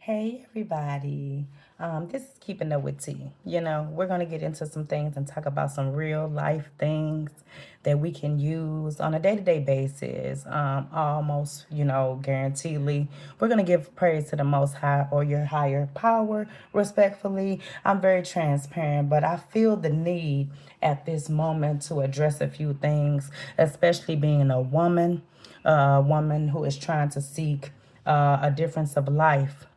Hey everybody. This is Keeping Up with T. We're going to get into some things and talk about some real life things that we can use on a day-to-day basis. Almost, guaranteedly. We're going to give praise to the Most High or your higher power, respectfully. I'm very transparent, but I feel the need at this moment to address a few things, especially being a woman who is trying to seek a difference of life,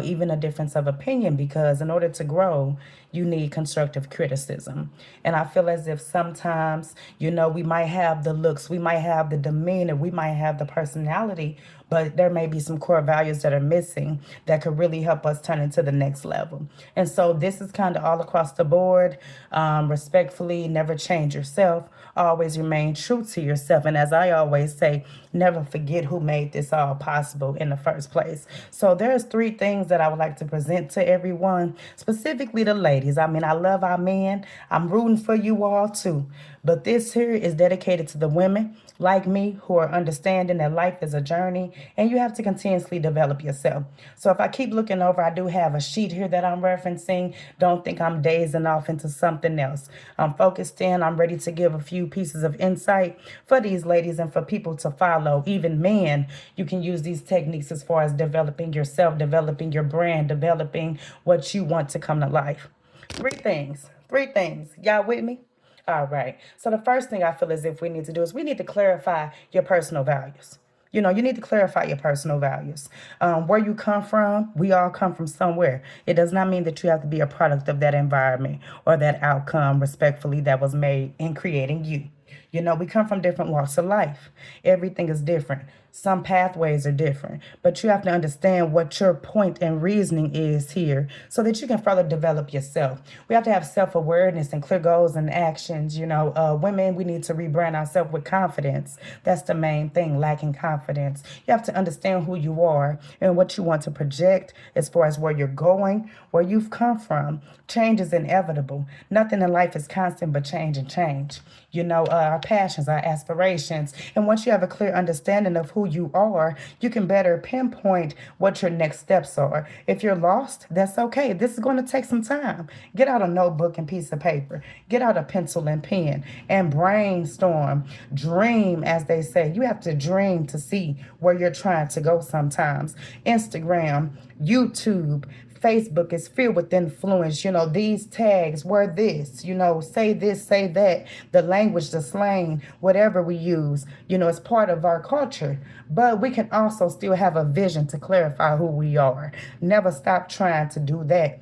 even a difference of opinion, because in order to grow, you need constructive criticism. And I feel as if sometimes, we might have the looks, we might have the demeanor, we might have the personality, but there may be some core values that are missing that could really help us turn into the next level. And so this is kind of all across the board. Respectfully, never change yourself. Always remain true to yourself. And as I always say, never forget who made this all possible in the first place. So there's three things that I would like to present to everyone, specifically the ladies. I mean, I love our men. I'm rooting for you all too. But this here is dedicated to the women like me who are understanding that life is a journey and you have to continuously develop yourself. So if I keep looking over, I do have a sheet here that I'm referencing. Don't think I'm dazing off into something else. I'm focused in. I'm ready to give a few pieces of insight for these ladies and for people to follow. Even men, you can use these techniques as far as developing yourself, developing your brand, developing what you want to come to life. Three things. Three things. Y'all with me? All right. So the first thing I feel as if we need to do is we need to clarify your personal values. You need to clarify your personal values. Where you come from, we all come from somewhere. It does not mean that you have to be a product of that environment or that outcome, respectfully, that was made in creating you. We come from different walks of life. Everything is different. Some pathways are different, but you have to understand what your point and reasoning is here so that you can further develop yourself. We have to have self-awareness and clear goals and actions. Women, we need to rebrand ourselves with confidence. That's the main thing, lacking confidence. You have to understand who you are and what you want to project as far as where you're going, where you've come from. Change is inevitable. Nothing in life is constant but change and change. Our passions, our aspirations. And once you have a clear understanding of who you are, you can better pinpoint what your next steps are. If you're lost, that's okay. This is going to take some time. Get out a notebook and piece of paper. Get out a pencil and pen and brainstorm. Dream, as they say. You have to dream to see where you're trying to go sometimes. Instagram, YouTube, Facebook is filled with influence. These tags, wear this, say that, the language, the slang, whatever we use, it's part of our culture. But we can also still have a vision to clarify who we are. Never stop trying to do that.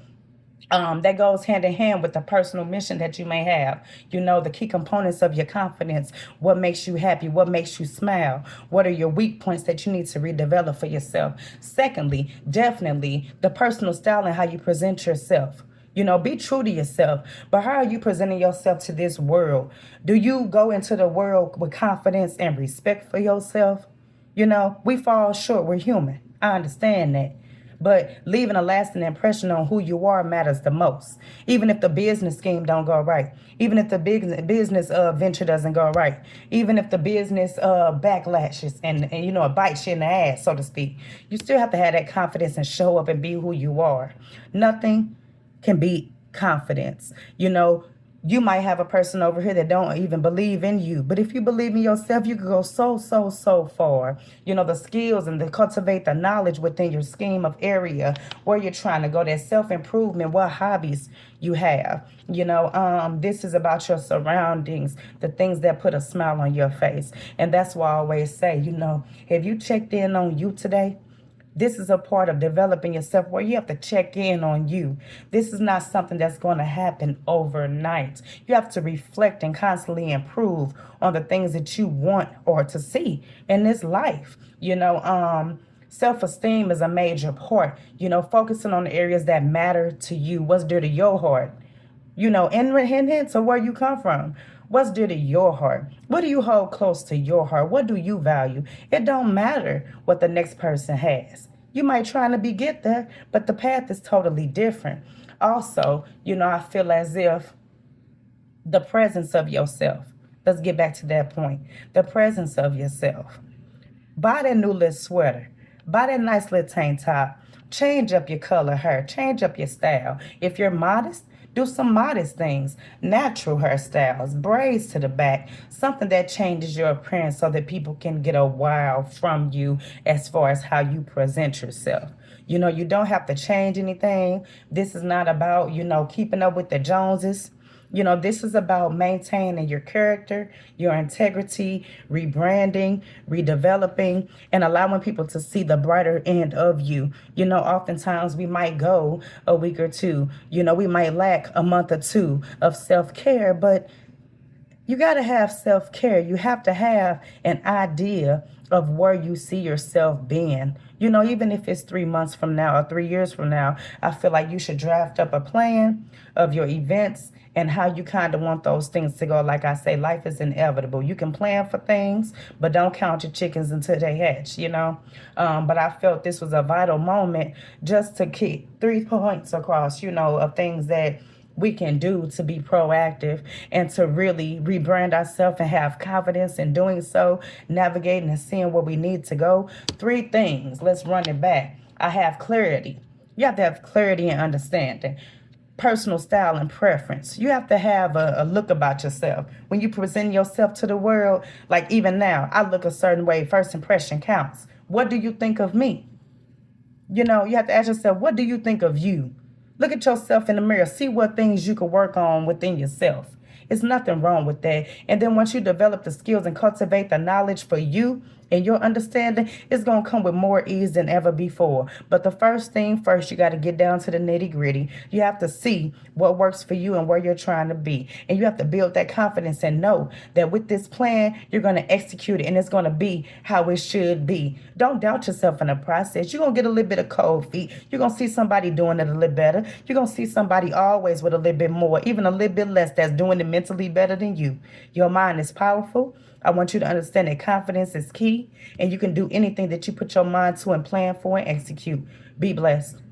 That goes hand in hand with the personal mission that you may have. The key components of your confidence, what makes you happy, what makes you smile, what are your weak points that you need to redevelop for yourself. Secondly, definitely the personal style and how you present yourself. Be true to yourself. But how are you presenting yourself to this world? Do you go into the world with confidence and respect for yourself? We fall short. We're human. I understand that. But leaving a lasting impression on who you are matters the most. Even if the business scheme don't go right, even if the business venture doesn't go right, even if the business backlashes and it bites you in the ass, so to speak, you still have to have that confidence and show up and be who you are. Nothing can beat confidence. You might have a person over here that don't even believe in you. But if you believe in yourself, you can go so, so, so far. The skills and to cultivate the knowledge within your scheme of area where you're trying to go, that self-improvement, what hobbies you have. This is about your surroundings, the things that put a smile on your face. And that's why I always say, have you checked in on you today? This is a part of developing yourself where you have to check in on you. This is not something that's going to happen overnight. You have to reflect and constantly improve on the things that you want or to see in this life. Self-esteem is a major part. Focusing on the areas that matter to you. What's dear to your heart? And hints of where you come from. What's dear to your heart? What do you hold close to your heart? What do you value? It don't matter what the next person has. You might try to get there, but the path is totally different. Also, I feel as if the presence of yourself. Let's get back to that point. The presence of yourself. Buy that new little sweater. Buy that nice little tank top. Change up your color hair, change up your style. If you're modest, do some modest things, natural hairstyles, braids to the back, something that changes your appearance so that people can get a wow from you as far as how you present yourself. You don't have to change anything. This is not about, keeping up with the Joneses. This is about maintaining your character, your integrity, rebranding, redeveloping, and allowing people to see the brighter end of you. Oftentimes we might go a week or two, we might lack a month or two of self care, but you got to have self care. You have to have an idea of where you see yourself being. Even if it's 3 months from now or 3 years from now, I feel like you should draft up a plan of your events and how you kind of want those things to go. Like I say, life is inevitable. You can plan for things, but don't count your chickens until they hatch. But I felt this was a vital moment just to keep 3 points across, of things that we can do to be proactive and to really rebrand ourselves and have confidence in doing so, navigating and seeing where we need to go. 3 things. Let's run it back. I have clarity. You have to have clarity and understanding. Personal style and preference. You have to have a look about yourself. When you present yourself to the world, like even now, I look a certain way. First impression counts. What do you think of me? You have to ask yourself, what do you think of you? Look at yourself in the mirror. See what things you could work on within yourself. It's nothing wrong with that. And then once you develop the skills and cultivate the knowledge for you and your understanding, it's going to come with more ease than ever before. But the first thing first, you got to get down to the nitty gritty. You have to see what works for you and where you're trying to be. And you have to build that confidence and know that with this plan, you're going to execute it and it's going to be how it should be. Don't doubt yourself in the process. You're going to get a little bit of cold feet. You're going to see somebody doing it a little better. You're going to see somebody always with a little bit more, even a little bit less, that's doing it mentally better than you. Your mind is powerful. I want you to understand that confidence is key and you can do anything that you put your mind to and plan for and execute. Be blessed.